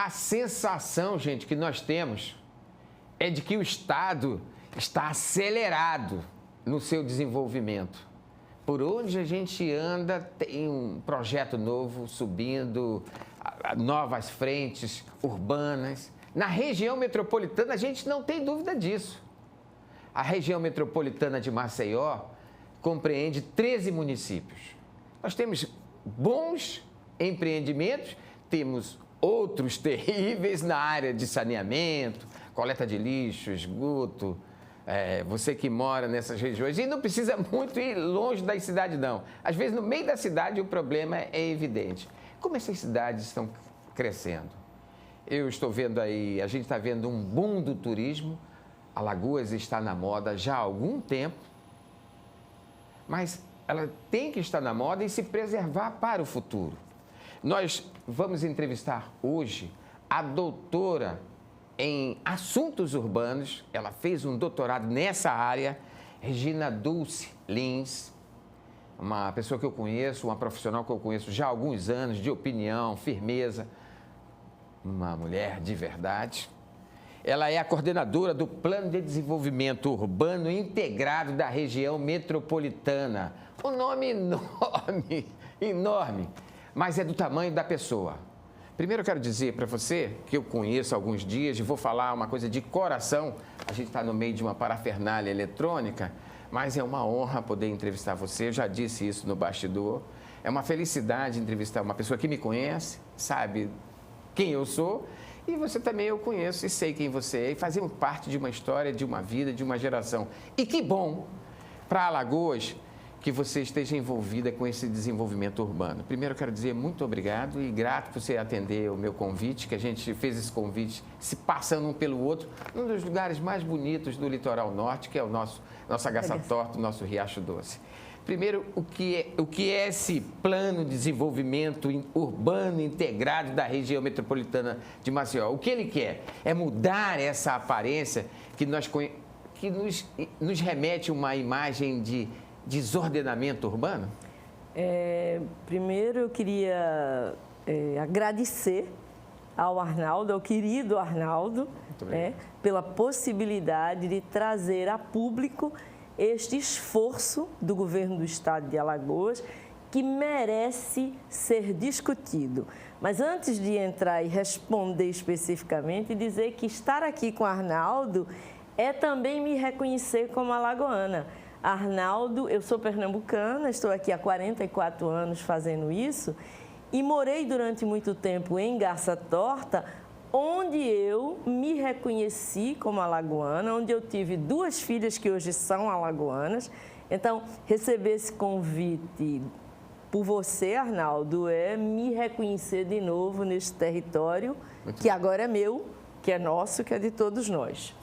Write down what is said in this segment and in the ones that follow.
A sensação, gente, que nós temos é de que o Estado está acelerado no seu desenvolvimento. Por onde a gente anda, tem um projeto novo subindo, novas frentes urbanas. Na região metropolitana, a gente não tem dúvida disso. A região metropolitana de Maceió compreende 13 municípios. Nós temos bons empreendimentos, temos outros terríveis na área de saneamento, coleta de lixo, esgoto. Você que mora nessas regiões, e não precisa muito ir longe da cidade, não. Às vezes, no meio da cidade, o problema é evidente. Como essas cidades estão crescendo? Eu estou vendo aí, a gente está vendo um boom do turismo. Alagoas está na moda já há algum tempo, mas ela tem que estar na moda e se preservar para o futuro. Nós vamos entrevistar hoje a doutora em assuntos urbanos, ela fez um doutorado nessa área, Regina Dulce Lins, uma pessoa que eu conheço, uma profissional que eu conheço já há alguns anos, de opinião, firmeza, uma mulher de verdade. Ela é a coordenadora do Plano de Desenvolvimento Urbano Integrado da região metropolitana. Um nome enorme, enorme, mas é do tamanho da pessoa. Primeiro eu quero dizer para você, que eu conheço há alguns dias, e vou falar uma coisa de coração, a gente está no meio de uma parafernália eletrônica, mas é uma honra poder entrevistar você, eu já disse isso no bastidor. É uma felicidade entrevistar uma pessoa que me conhece, sabe quem eu sou, e você também eu conheço e sei quem você é, e fazemos parte de uma história, de uma vida, de uma geração. E que bom para Alagoas que você esteja envolvida com esse desenvolvimento urbano. Primeiro, eu quero dizer muito obrigado e grato por você atender o meu convite, que a gente fez esse convite se passando um pelo outro, num dos lugares mais bonitos do litoral norte, que é o nosso Agaçatorta, o nosso Riacho Doce. Primeiro, o que é esse plano de desenvolvimento urbano integrado da região metropolitana de Maceió? O que ele quer é mudar essa aparência que nos remete a uma imagem de desordenamento urbano? Primeiro, eu queria agradecer ao Arnaldo, ao querido Arnaldo, pela possibilidade de trazer a público este esforço do governo do estado de Alagoas, que merece ser discutido. Mas antes de entrar e responder especificamente, dizer que estar aqui com o Arnaldo é também me reconhecer como alagoana. Arnaldo, eu sou pernambucana, estou aqui há 44 anos fazendo isso e morei durante muito tempo em Agaçatorta, onde eu me reconheci como alagoana, onde eu tive 2 filhas que hoje são alagoanas. Então, receber esse convite por você, Arnaldo, é me reconhecer de novo nesse território que agora é meu, que é nosso, que é de todos nós.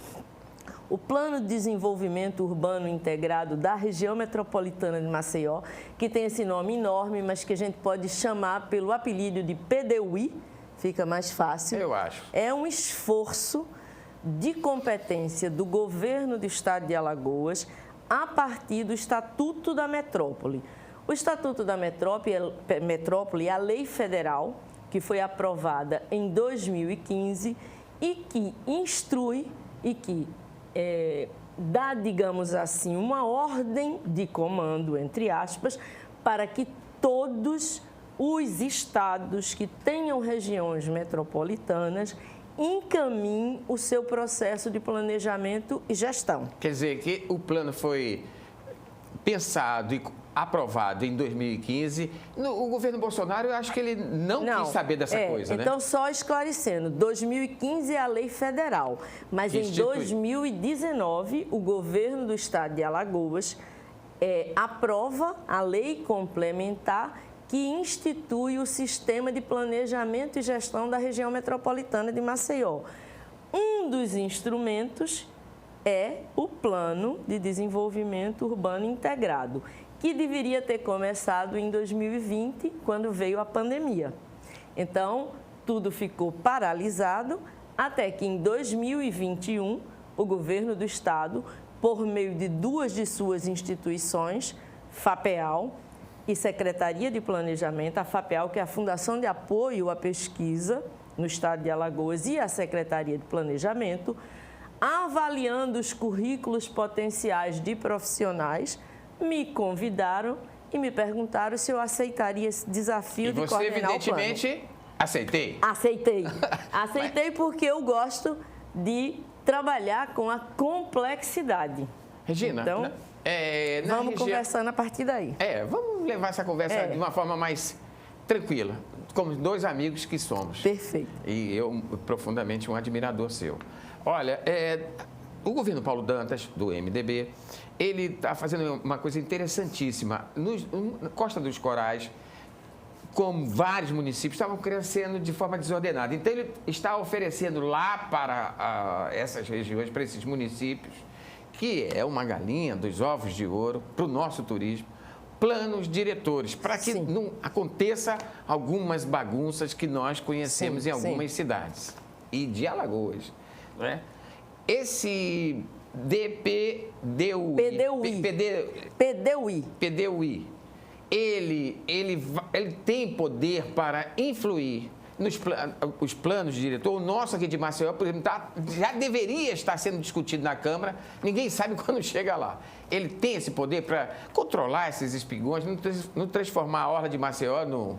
O Plano de Desenvolvimento Urbano Integrado da região metropolitana de Maceió, que tem esse nome enorme, mas que a gente pode chamar pelo apelido de PDUI, fica mais fácil. Eu acho. É um esforço de competência do governo do estado de Alagoas a partir do Estatuto da Metrópole. O Estatuto da Metrópole é a lei federal que foi aprovada em 2015 e que instrui e que dá, digamos assim, uma ordem de comando, entre aspas, para que todos os estados que tenham regiões metropolitanas encaminhem o seu processo de planejamento e gestão. Quer dizer que o plano foi pensado e aprovado em 2015. O governo Bolsonaro, eu acho que ele não quis saber dessa coisa, né? Então, só esclarecendo, 2015 é a lei federal, mas em 2019 o governo do estado de Alagoas aprova a lei complementar que institui o Sistema de Planejamento e Gestão da Região Metropolitana de Maceió. Um dos instrumentos é o Plano de Desenvolvimento Urbano Integrado, que deveria ter começado em 2020, quando veio a pandemia. Então, tudo ficou paralisado, até que em 2021, o governo do estado, por meio de 2 de suas instituições, FAPEAL e Secretaria de Planejamento, a FAPEAL, que é a Fundação de Apoio à Pesquisa no estado de Alagoas e a Secretaria de Planejamento, avaliando os currículos potenciais de profissionais, me convidaram e me perguntaram se eu aceitaria esse desafio de coordenar o plano. E você, evidentemente, aceitou? Aceitei. Aceitei porque eu gosto de trabalhar com a complexidade. Regina, então, vamos conversando a partir daí. Vamos levar essa conversa de uma forma mais tranquila, como dois amigos que somos. Perfeito. E eu, profundamente, um admirador seu. Olha, o governo Paulo Dantas, do MDB, ele está fazendo uma coisa interessantíssima. Na Costa dos Corais, como vários municípios estavam crescendo de forma desordenada. Então, ele está oferecendo lá para essas regiões, para esses municípios, que é uma galinha dos ovos de ouro para o nosso turismo, planos diretores, para que não aconteça algumas bagunças que nós conhecemos em algumas cidades. E de Alagoas. Né? Esse PDUI, ele tem poder para influir os planos de diretor. O nosso aqui de Maceió, por exemplo, já deveria estar sendo discutido na Câmara, ninguém sabe quando chega lá. Ele tem esse poder para controlar esses espigões, não transformar a orla de Maceió no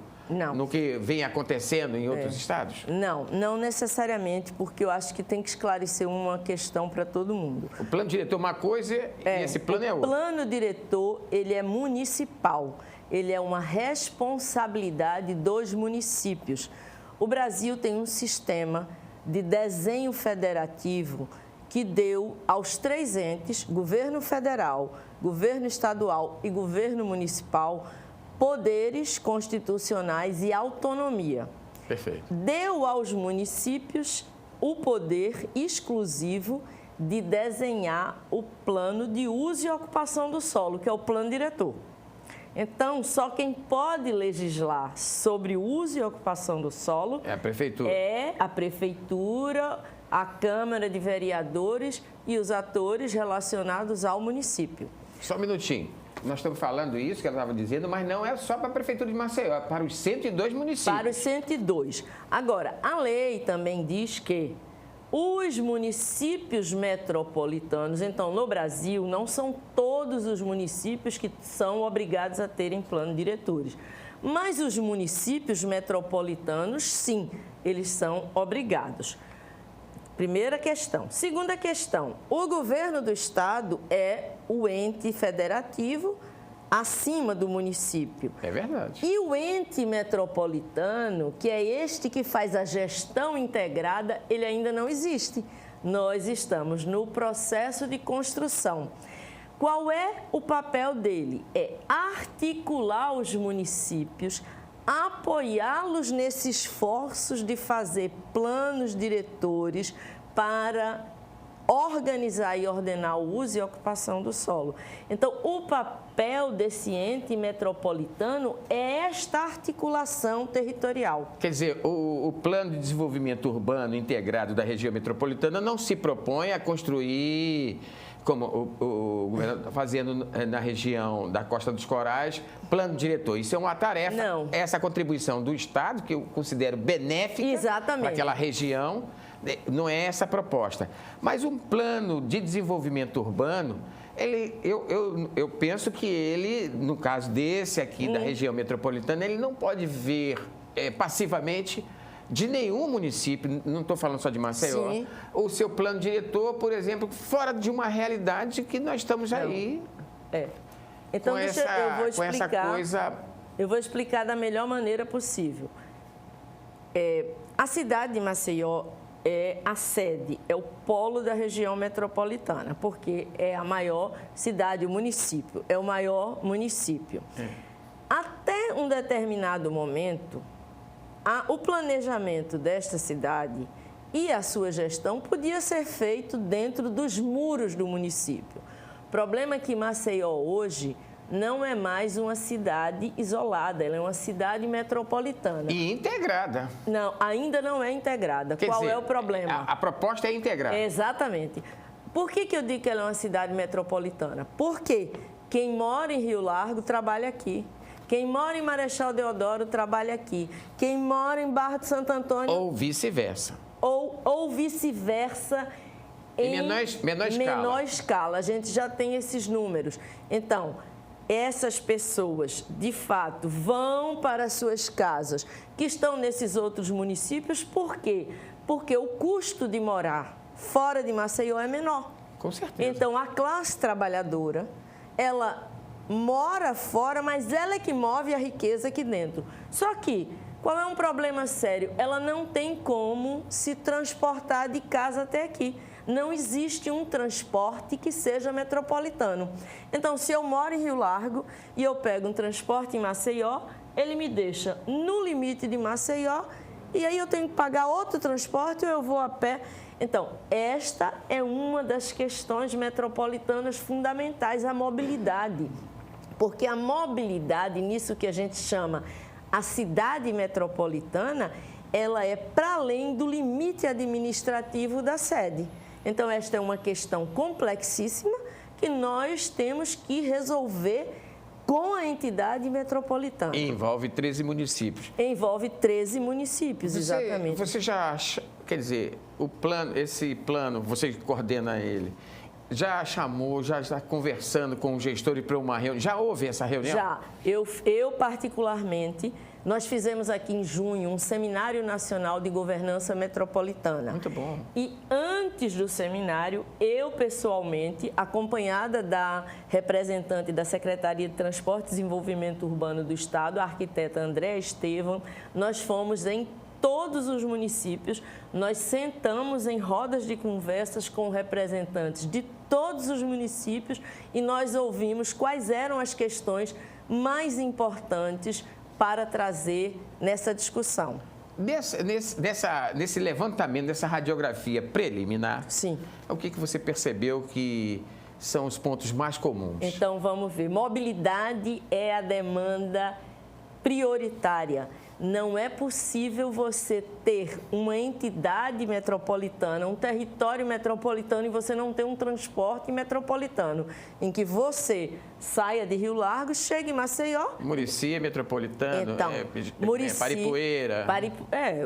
que vem acontecendo em outros estados? Não necessariamente, porque eu acho que tem que esclarecer uma questão para todo mundo. O plano diretor é uma coisa e esse plano é outra. O plano diretor, ele é municipal, ele é uma responsabilidade dos municípios. O Brasil tem um sistema de desenho federativo que deu aos 3 entes, governo federal, governo estadual e governo municipal, poderes constitucionais e autonomia. Perfeito. Deu aos municípios o poder exclusivo de desenhar o plano de uso e ocupação do solo, que é o plano diretor. Então, só quem pode legislar sobre o uso e ocupação do solo é a prefeitura. É a prefeitura, a Câmara de Vereadores e os atores relacionados ao município. Só um minutinho. Nós estamos falando isso que ela estava dizendo, mas não é só para a Prefeitura de Maceió, é para os 102 municípios. Para os 102. Agora, a lei também diz que os municípios metropolitanos, então, no Brasil, não são todos os municípios que são obrigados a terem plano diretores. Mas os municípios metropolitanos, sim, eles são obrigados. Primeira questão. Segunda questão, o governo do estado é o ente federativo acima do município. É verdade. E o ente metropolitano, que é este que faz a gestão integrada, ele ainda não existe. Nós estamos no processo de construção. Qual é o papel dele? É articular os municípios, apoiá-los nesses esforços de fazer planos diretores para organizar e ordenar o uso e ocupação do solo. Então, o papel desse ente metropolitano é esta articulação territorial. Quer dizer, o Plano de Desenvolvimento Urbano Integrado da região metropolitana não se propõe a construir, como o governo está fazendo na região da Costa dos Corais, plano diretor. Isso é uma tarefa. Não. Essa contribuição do Estado, que eu considero benéfica para aquela região, não é essa a proposta. Mas um plano de desenvolvimento urbano, eu penso que ele, no caso desse aqui da região metropolitana, ele não pode ver passivamente de nenhum município, não estou falando só de Maceió, o seu plano diretor, por exemplo, fora de uma realidade que nós estamos aí. Então, eu vou explicar. Eu vou explicar da melhor maneira possível. A cidade de Maceió é a sede, é o polo da região metropolitana, porque é a maior cidade, o município, é o maior município. Até um determinado momento, o planejamento desta cidade e a sua gestão podia ser feito dentro dos muros do município. O problema é que Maceió hoje não é mais uma cidade isolada, ela é uma cidade metropolitana. E integrada. Não, ainda não é integrada. Qual é o problema? A proposta é integrada. Exatamente. Por que eu digo que ela é uma cidade metropolitana? Porque quem mora em Rio Largo trabalha aqui. Quem mora em Marechal Deodoro trabalha aqui. Quem mora em Barra de Santo Antônio... Ou vice-versa. Ou vice-versa em menor escala. A gente já tem esses números. Então, essas pessoas, de fato, vão para as suas casas, que estão nesses outros municípios. Por quê? Porque o custo de morar fora de Maceió é menor. Com certeza. Então, a classe trabalhadora, ela mora fora, mas ela é que move a riqueza aqui dentro. Só que, qual é um problema sério? Ela não tem como se transportar de casa até aqui. Não existe um transporte que seja metropolitano. Então, se eu moro em Rio Largo e eu pego um transporte em Maceió, ele me deixa no limite de Maceió e aí eu tenho que pagar outro transporte ou eu vou a pé. Então, esta é uma das questões metropolitanas fundamentais, a mobilidade. Porque a mobilidade, nisso que a gente chama a cidade metropolitana, ela é para além do limite administrativo da sede. Então, esta é uma questão complexíssima que nós temos que resolver com a entidade metropolitana. E envolve 13 municípios. Envolve 13 municípios, exatamente. Você já acha, quer dizer, esse plano, você que coordena ele, já chamou, já está conversando com o gestor para uma reunião? Já houve essa reunião? Já. Eu particularmente, nós fizemos aqui em junho um Seminário Nacional de Governança Metropolitana. Muito bom. E antes do seminário, eu pessoalmente, acompanhada da representante da Secretaria de Transporte e Desenvolvimento Urbano do Estado, a arquiteta Andréa Estevam, nós fomos em todos os municípios, nós sentamos em rodas de conversas com representantes de todos os municípios e nós ouvimos quais eram as questões mais importantes para trazer nessa discussão. Nesse levantamento, nessa radiografia preliminar, sim, o que você percebeu que são os pontos mais comuns? Então, vamos ver. Mobilidade é a demanda prioritária. Não é possível você ter uma entidade metropolitana, um território metropolitano e você não ter um transporte metropolitano, em que você saia de Rio Largo, chegue em Maceió. Murici é metropolitano, então, Murici, Paripueira.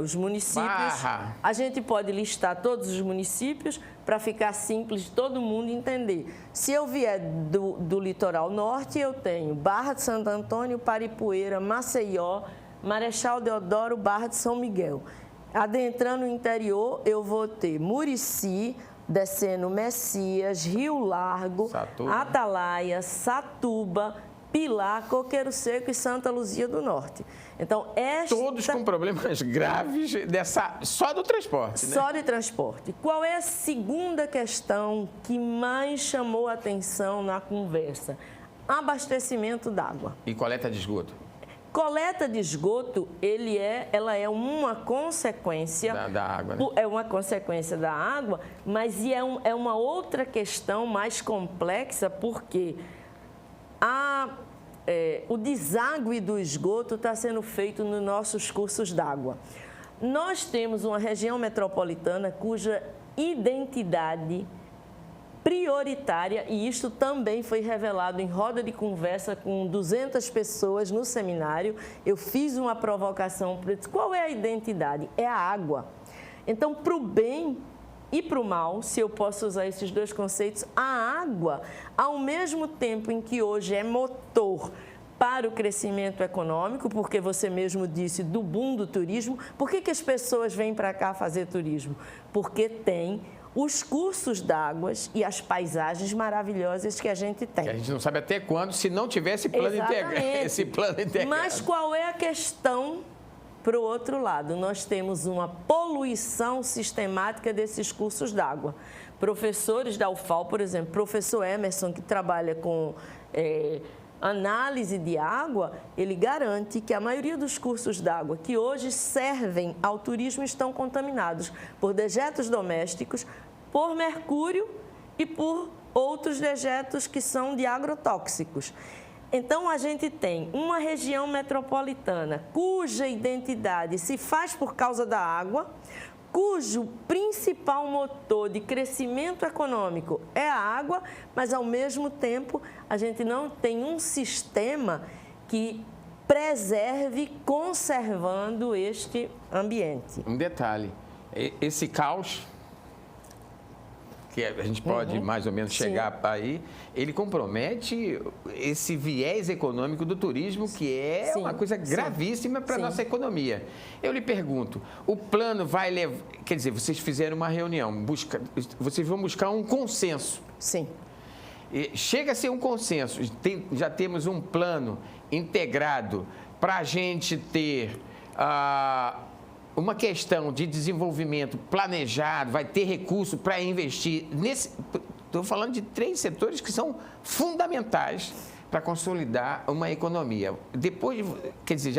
Os municípios. Barra. A gente pode listar todos os municípios para ficar simples de todo mundo entender. Se eu vier do litoral norte, eu tenho Barra de Santo Antônio, Paripueira, Maceió, Marechal Deodoro, Barra de São Miguel. Adentrando o interior, eu vou ter Murici, descendo Messias, Rio Largo, Satuba. Atalaia, Satuba, Pilar, Coqueiro Seco e Santa Luzia do Norte. Então, todos com problemas graves só do transporte, né? Só de transporte. Qual é a segunda questão que mais chamou a atenção na conversa? Abastecimento d'água. E coleta de esgoto? Coleta de esgoto, ela é uma consequência da água, né? É uma consequência da água, mas é uma outra questão mais complexa, porque o deságue do esgoto está sendo feito nos nossos cursos d'água. Nós temos uma região metropolitana cuja identidade prioritária, e isto também foi revelado em roda de conversa com 200 pessoas no seminário. Eu fiz uma provocação, qual é a identidade? É a água. Então, para o bem e para o mal, se eu posso usar esses dois conceitos, a água, ao mesmo tempo em que hoje é motor para o crescimento econômico, porque você mesmo disse do boom do turismo. Por que as pessoas vêm para cá fazer turismo? Porque tem os cursos d'águas e as paisagens maravilhosas que a gente tem. Que a gente não sabe até quando, se não tiver esse plano integrado. Mas qual é a questão para o outro lado? Nós temos uma poluição sistemática desses cursos d'água. Professores da UFAL, por exemplo, professor Emerson, que trabalha com análise de água, ele garante que a maioria dos cursos d'água que hoje servem ao turismo estão contaminados por dejetos domésticos, por mercúrio e por outros dejetos que são de agrotóxicos. Então, a gente tem uma região metropolitana cuja identidade se faz por causa da água, cujo principal motor de crescimento econômico é a água, mas, ao mesmo tempo, a gente não tem um sistema que preserve conservando este ambiente. Um detalhe, esse caos, que a gente pode mais ou menos chegar aí, ele compromete esse viés econômico do turismo, que é uma coisa gravíssima para a nossa economia. Eu lhe pergunto, o plano vai levar... Quer dizer, vocês fizeram uma reunião, vocês vão buscar um consenso. Sim. Chega a ser um consenso, já temos um plano integrado para a gente ter... uma questão de desenvolvimento planejado, vai ter recurso para investir nesse... Estou falando de 3 setores que são fundamentais para consolidar uma economia. Depois, quer dizer,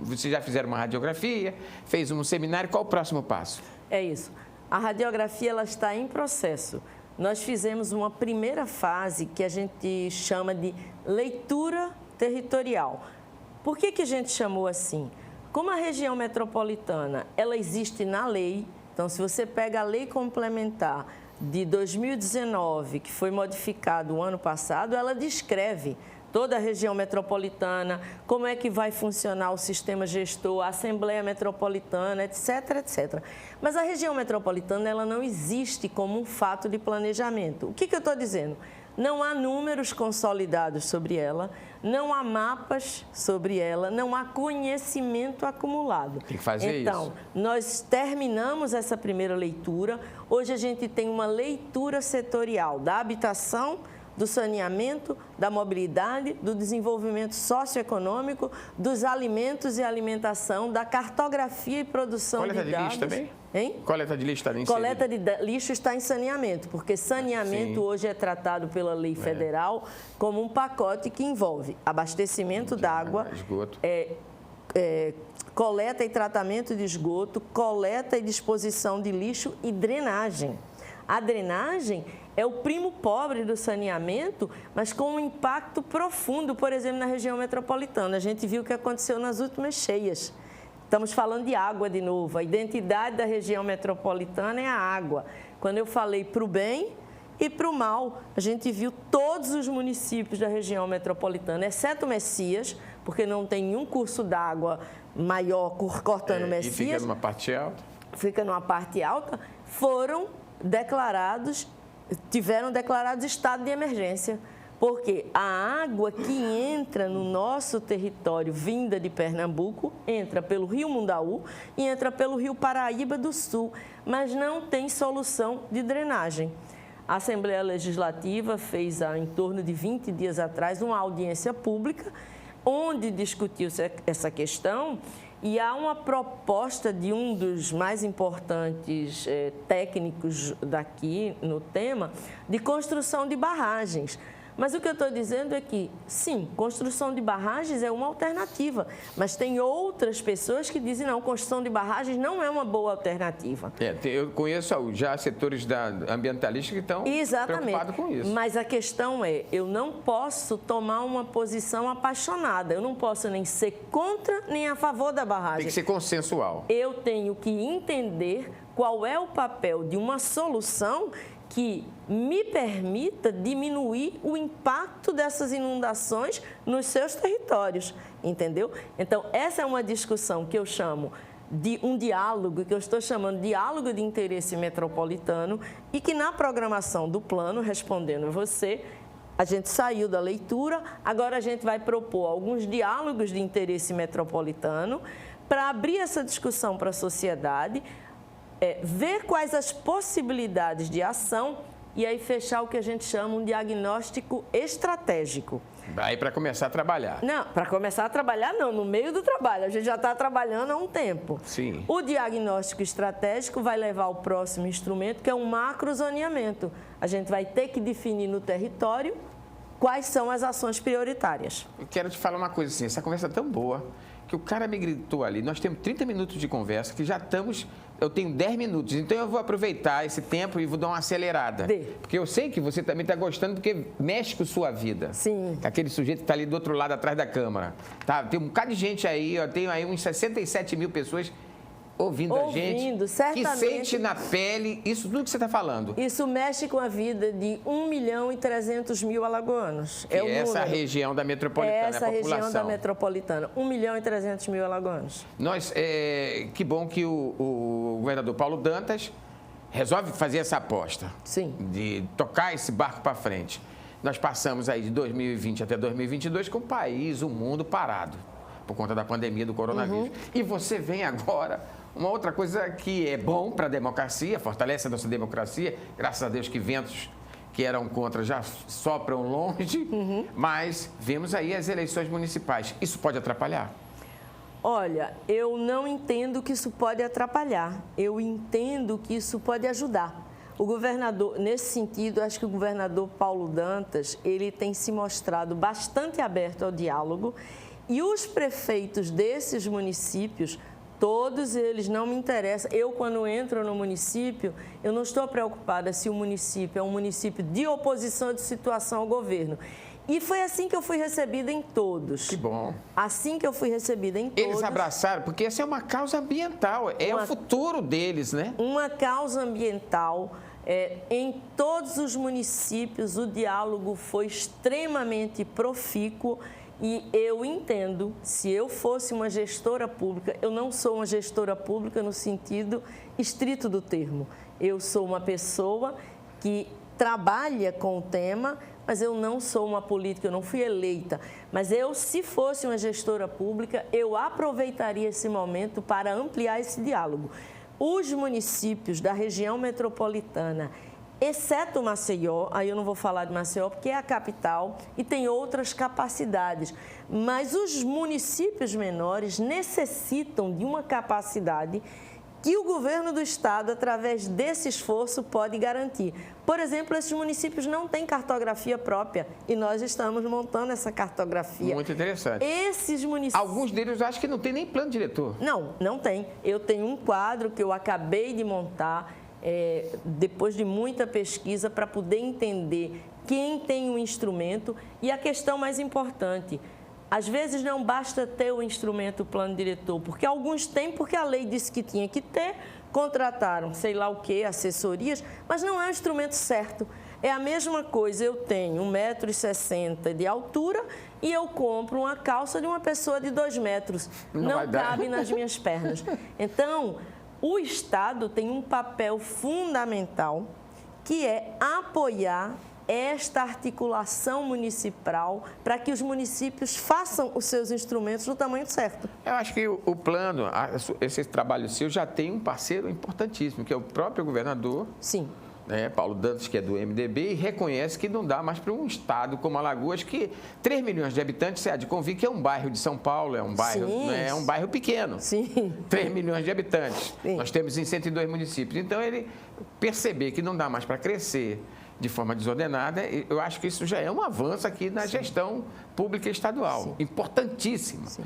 vocês já fizeram uma radiografia, fez um seminário, qual o próximo passo? É isso. A radiografia ela está em processo. Nós fizemos uma primeira fase que a gente chama de leitura territorial. Por que a gente chamou assim? Como a região metropolitana, ela existe na lei, então se você pega a lei complementar de 2019, que foi modificada o ano passado, ela descreve toda a região metropolitana, como é que vai funcionar o sistema gestor, a Assembleia Metropolitana, etc, etc. Mas a região metropolitana, ela não existe como um fato de planejamento. O que eu estou dizendo? Não há números consolidados sobre ela, não há mapas sobre ela, não há conhecimento acumulado. Tem que fazer isso. Então, nós terminamos essa primeira leitura. Hoje a gente tem uma leitura setorial da habitação, do saneamento, da mobilidade, do desenvolvimento socioeconômico, dos alimentos e alimentação, da cartografia e produção de dados. Coleta de lixo também? Hein? Coleta de lixo está em Coleta de lixo está em saneamento, porque saneamento hoje é tratado pela lei federal como um pacote que envolve abastecimento d'água, esgoto. Coleta e tratamento de esgoto, coleta e disposição de lixo e drenagem. A drenagem é o primo pobre do saneamento, mas com um impacto profundo, por exemplo, na região metropolitana. A gente viu o que aconteceu nas últimas cheias. Estamos falando de água de novo. A identidade da região metropolitana é a água. Quando eu falei para o bem e para o mal, a gente viu todos os municípios da região metropolitana, exceto Messias, porque não tem nenhum curso d'água maior cortando Messias. E fica numa parte alta? Fica numa parte alta. Tiveram declarados estado de emergência, porque a água que entra no nosso território, vinda de Pernambuco, entra pelo Rio Mundaú e entra pelo Rio Paraíba do Sul, mas não tem solução de drenagem. A Assembleia Legislativa fez, em torno de 20 dias atrás, uma audiência pública, onde discutiu-se essa questão. E há uma proposta de um dos mais importantes técnicos daqui no tema, de construção de barragens. Mas o que eu estou dizendo é que, sim, construção de barragens é uma alternativa, mas tem outras pessoas que dizem, não, construção de barragens não é uma boa alternativa. Eu conheço já setores ambientalistas que estão preocupados com isso. Mas a questão é, eu não posso tomar uma posição apaixonada, eu não posso nem ser contra nem a favor da barragem. Tem que ser consensual. Eu tenho que entender qual é o papel de uma solução que me permita diminuir o impacto dessas inundações nos seus territórios, entendeu? Então, essa é uma discussão que eu chamo de um diálogo, que eu estou chamando de diálogo de interesse metropolitano e que na programação do plano, respondendo a você, a gente saiu da leitura, agora a gente vai propor alguns diálogos de interesse metropolitano para abrir essa discussão para a sociedade, ver quais as possibilidades de ação e aí fechar o que a gente chama um diagnóstico estratégico. Aí para começar a trabalhar. Não, para começar a trabalhar não, no meio do trabalho. A gente já está trabalhando há um tempo. Sim. O diagnóstico estratégico vai levar ao próximo instrumento, que é um macrozoneamento. A gente vai ter que definir no território quais são as ações prioritárias. Eu quero te falar uma coisa assim, essa conversa é tão boa que o cara me gritou ali, nós temos 30 minutos de conversa, que já estamos, eu tenho 10 minutos, então eu vou aproveitar esse tempo e vou dar uma acelerada. Porque eu sei que você também está gostando, porque mexe com sua vida. Sim. Aquele sujeito que está ali do outro lado, atrás da câmara. Tá? Tem um bocado de gente aí, eu tenho aí uns 67 mil pessoas ouvindo a gente, certamente, que sente na pele isso tudo que você está falando. Isso mexe com a vida de 1.300.000 alagoanos. Que é essa região da metropolitana, essa região da metropolitana, 1.300.000 alagoanos. Que bom que o governador Paulo Dantas resolve fazer essa aposta. Sim. De tocar esse barco para frente. Nós passamos aí de 2020 até 2022 com o país, o mundo parado por conta da pandemia do coronavírus. E você vem agora, uma outra coisa que é bom para a democracia, fortalece a nossa democracia, graças a Deus que ventos que eram contra já sopram longe, mas vemos aí as eleições municipais. Isso pode atrapalhar? Olha, eu não entendo que isso pode atrapalhar, eu entendo que isso pode ajudar. O governador, nesse sentido, acho que o governador Paulo Dantas, ele tem se mostrado bastante aberto ao diálogo e os prefeitos desses municípios, todos eles, não me interessam. Eu, quando entro no município, eu não estou preocupada se o município é um município de oposição de situação ao governo. E foi assim que eu fui recebida em todos. Que bom. Assim que eu fui recebida em todos. Eles abraçaram, porque essa é uma causa ambiental, o futuro deles, né? Uma causa ambiental. Em todos os municípios, o diálogo foi extremamente profícuo e eu entendo, se eu fosse uma gestora pública, eu não sou uma gestora pública no sentido estrito do termo. Eu sou uma pessoa que trabalha com o tema, mas eu não sou uma política, eu não fui eleita. Mas eu, se fosse uma gestora pública, eu aproveitaria esse momento para ampliar esse diálogo. Os municípios da região metropolitana, exceto Maceió, aí eu não vou falar de Maceió porque é a capital e tem outras capacidades, mas os municípios menores necessitam de uma capacidade que o governo do estado, através desse esforço, pode garantir. Por exemplo, esses municípios não têm cartografia própria e nós estamos montando essa cartografia. Muito interessante. Esses municípios... Alguns deles eu acho que não tem nem plano diretor. Não tem. Eu tenho um quadro que eu acabei de montar, depois de muita pesquisa, para poder entender quem tem um instrumento e a questão mais importante... Às vezes não basta ter o instrumento, o plano diretor, porque alguns têm, porque a lei disse que tinha que ter, contrataram sei lá o quê, assessorias, mas não é o instrumento certo. É a mesma coisa, eu tenho 1,60 m de altura e eu compro uma calça de uma pessoa de 2 metros. Não cabe nas minhas pernas. Então, o Estado tem um papel fundamental, que é apoiar esta articulação municipal para que os municípios façam os seus instrumentos no tamanho certo. Eu acho que o plano, esse trabalho seu já tem um parceiro importantíssimo, que é o próprio governador. Sim. Paulo Dantas, que é do MDB, e reconhece que não dá mais para um estado como Alagoas, que 3 milhões de habitantes, você há de convir que é um bairro de São Paulo, é um bairro, é um bairro pequeno. Sim. 3 milhões de habitantes. Sim. Nós temos em 102 municípios. Então, ele perceber que não dá mais para crescer de forma desordenada, eu acho que isso já é um avanço aqui na gestão pública estadual. Sim. Importantíssimo. Sim.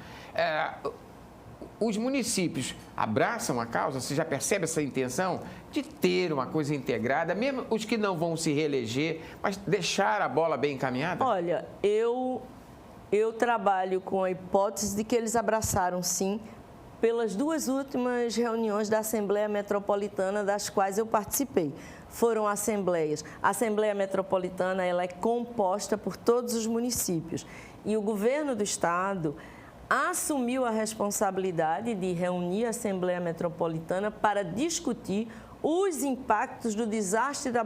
Os municípios abraçam a causa? Você já percebe essa intenção de ter uma coisa integrada, mesmo os que não vão se reeleger, mas deixar a bola bem encaminhada? Olha, eu trabalho com a hipótese de que eles abraçaram, sim, pelas 2 últimas reuniões da Assembleia Metropolitana, das quais eu participei. Foram assembleias. A Assembleia Metropolitana, ela é composta por todos os municípios. E o governo do estado assumiu a responsabilidade de reunir a Assembleia Metropolitana para discutir os impactos do desastre da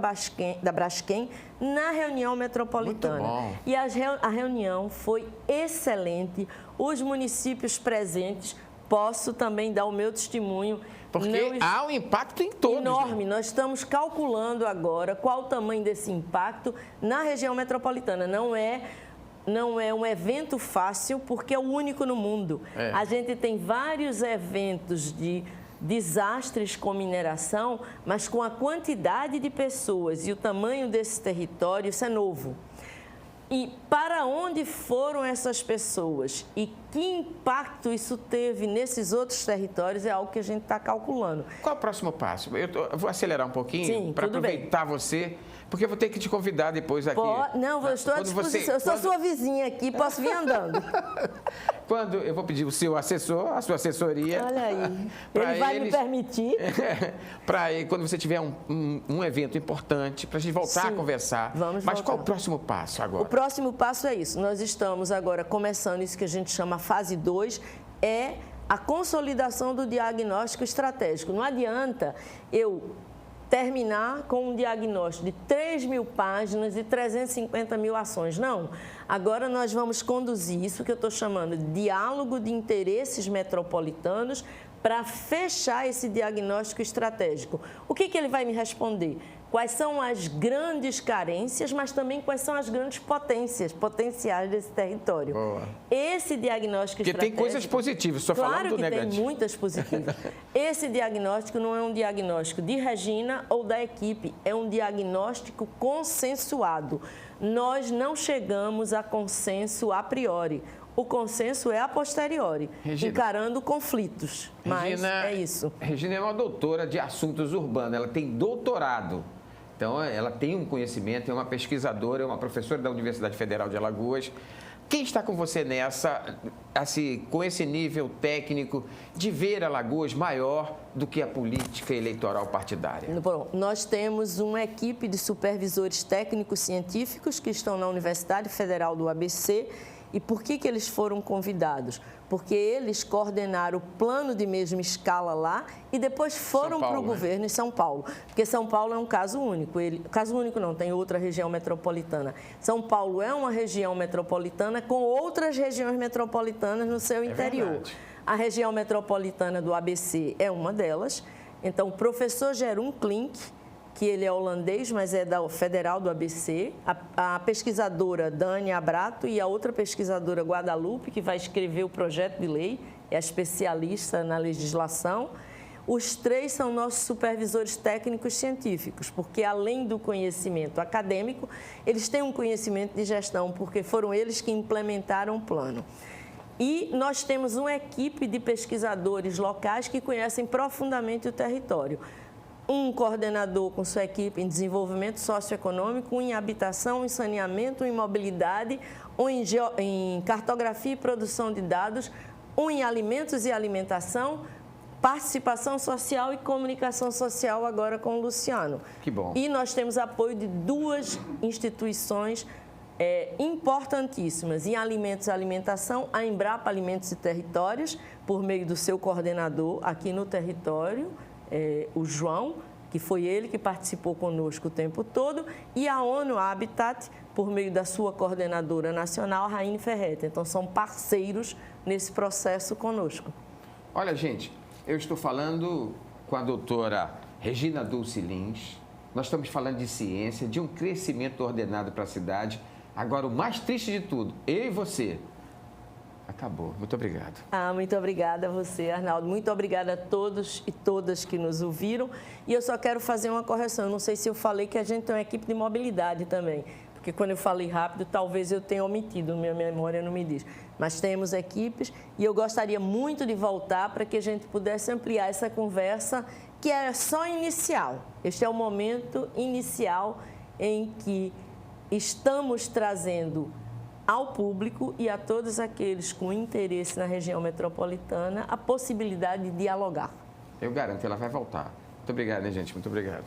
Braskem na reunião metropolitana. Muito bom. E a reunião foi excelente. Os municípios presentes, posso também dar o meu testemunho. Porque há um impacto em todos. Enorme. Né? Nós estamos calculando agora qual o tamanho desse impacto na região metropolitana. Não é um evento fácil, porque é o único no mundo. A gente tem vários eventos de desastres com mineração, mas com a quantidade de pessoas e o tamanho desse território, isso é novo. E para onde foram essas pessoas e que impacto isso teve nesses outros territórios é algo que a gente está calculando. Qual é o próximo passo? Eu vou acelerar um pouquinho para aproveitar você Porque eu vou ter que te convidar depois aqui. Não, eu estou à disposição. Eu sou sua vizinha aqui, posso vir andando. Quando eu vou pedir o seu assessor, a sua assessoria. Olha aí. Ele vai me permitir. Para quando você tiver um evento importante, para a gente voltar a conversar. Vamos Mas voltar. qual o próximo passo agora? O próximo passo é isso. Nós estamos agora começando isso que a gente chama fase 2, é a consolidação do diagnóstico estratégico. Não adianta eu terminar com um diagnóstico de 3.000 páginas e 350 mil ações. Não. Agora nós vamos conduzir isso que eu estou chamando de diálogo de interesses metropolitanos para fechar esse diagnóstico estratégico. O que ele vai me responder? Quais são as grandes carências, mas também quais são as grandes potenciais desse território. Boa. Esse diagnóstico Porque estratégico... tem coisas positivas, só falando do negativo. Claro que tem muitas positivas. Esse diagnóstico não é um diagnóstico de Regina ou da equipe, é um diagnóstico consensuado. Nós não chegamos a consenso a priori. O consenso é a posteriori, Regina, encarando conflitos. Mas é isso. Regina é uma doutora de assuntos urbanos, ela tem doutorado. Então, ela tem um conhecimento, é uma pesquisadora, é uma professora da Universidade Federal de Alagoas. Quem está com você nessa, assim, com esse nível técnico de ver Alagoas maior do que a política eleitoral partidária? Bom, nós temos uma equipe de supervisores técnicos científicos que estão na Universidade Federal do ABC. E por que eles foram convidados? Porque eles coordenaram o plano de mesma escala lá e depois foram para o governo em São Paulo. Porque São Paulo é um caso único. Caso único não, tem outra região metropolitana. São Paulo é uma região metropolitana com outras regiões metropolitanas no seu interior. Verdade. A região metropolitana do ABC é uma delas. Então, o professor Jeroen Klink, que ele é holandês, mas é da Federal do ABC, a pesquisadora Dani Abrato e a outra pesquisadora Guadalupe, que vai escrever o projeto de lei, é a especialista na legislação. Os três são nossos supervisores técnicos científicos, porque além do conhecimento acadêmico, eles têm um conhecimento de gestão, porque foram eles que implementaram o plano. E nós temos uma equipe de pesquisadores locais que conhecem profundamente o território. Um coordenador com sua equipe em desenvolvimento socioeconômico, um em habitação, um em saneamento, um em mobilidade, um em cartografia e produção de dados, um em alimentos e alimentação, participação social e comunicação social agora com o Luciano. Que bom. E nós temos apoio de duas instituições importantíssimas. Em alimentos e alimentação, a Embrapa Alimentos e Territórios, por meio do seu coordenador aqui no território, o João, que foi ele que participou conosco o tempo todo, e a ONU Habitat, por meio da sua coordenadora nacional, Raine Ferretti. Então, são parceiros nesse processo conosco. Olha, gente, eu estou falando com a doutora Regina Dulce Lins. Nós estamos falando de ciência, de um crescimento ordenado para a cidade. Agora, o mais triste de tudo, eu e você. Acabou. Muito obrigado. Muito obrigada a você, Arnaldo. Muito obrigada a todos e todas que nos ouviram. E eu só quero fazer uma correção. Eu não sei se eu falei que a gente tem uma equipe de mobilidade também. Porque quando eu falei rápido, talvez eu tenha omitido, minha memória não me diz. Mas temos equipes e eu gostaria muito de voltar para que a gente pudesse ampliar essa conversa, que é só inicial. Este é o momento inicial em que estamos trazendo ao público e a todos aqueles com interesse na região metropolitana a possibilidade de dialogar. Eu garanto, ela vai voltar. Muito obrigado, né, gente? Muito obrigado.